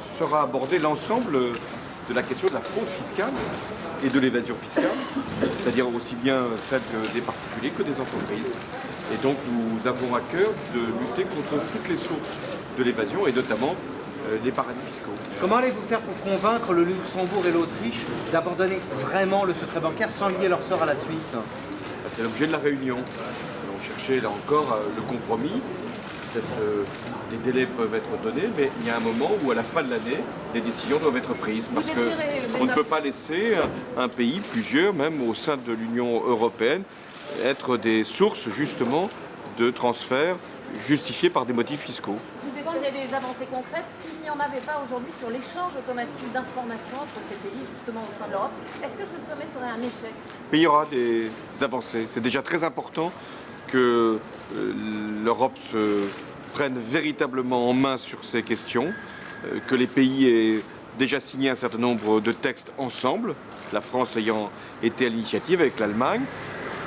sera abordé l'ensemble de la question de la fraude fiscale et de l'évasion fiscale, c'est-à-dire aussi bien celle des particuliers que des entreprises. Et donc nous avons à cœur de lutter contre toutes les sources de l'évasion et notamment les paradis fiscaux. Comment allez-vous faire pour convaincre le Luxembourg et l'Autriche d'abandonner vraiment le secret bancaire sans lier leur sort à la Suisse? C'est l'objet de la réunion. Nous allons chercher là encore le compromis. Peut-être les délais peuvent être donnés, mais il y a un moment où à la fin de l'année, les décisions doivent être prises. Parce qu'on ne peut pas laisser un pays, plusieurs, même au sein de l'Union européenne, être des sources justement de transferts justifiés par des motifs fiscaux. Vous espérez des avancées concrètes s'il n'y en avait pas aujourd'hui sur l'échange automatique d'informations entre ces pays justement au sein de l'Europe? Est-ce que ce sommet serait un échec? Mais il y aura des avancées. C'est déjà très important que l'Europe se prenne véritablement en main sur ces questions, que les pays aient déjà signé un certain nombre de textes ensemble, la France ayant été à l'initiative avec l'Allemagne,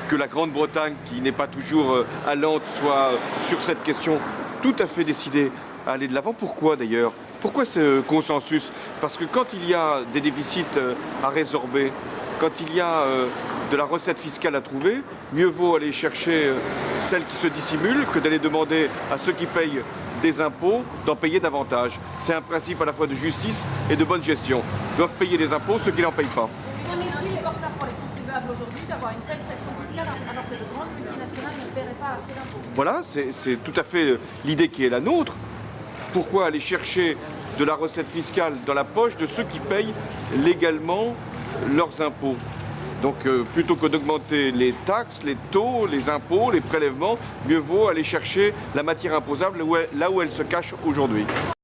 que la Grande-Bretagne, qui n'est pas toujours allante, soit sur cette question tout à fait décidée à aller de l'avant. Pourquoi d'ailleurs? Pourquoi ce consensus? Parce que quand il y a des déficits à résorber, quand il y a de la recette fiscale à trouver, mieux vaut aller chercher celle qui se dissimule que d'aller demander à ceux qui payent des impôts d'en payer davantage. C'est un principe à la fois de justice et de bonne gestion. Ils doivent payer des impôts ceux qui n'en payent pas. Mais il est portable pour les contribuables aujourd'hui d'avoir une telle pression fiscale alors que de grandes multinationales ne paieraient pas assez d'impôts. Voilà, c'est tout à fait l'idée qui est la nôtre. Pourquoi aller chercher de la recette fiscale dans la poche de ceux qui payent légalement leurs impôts? Donc plutôt que d'augmenter les taxes, les taux, les impôts, les prélèvements, mieux vaut aller chercher la matière imposable là où elle se cache aujourd'hui.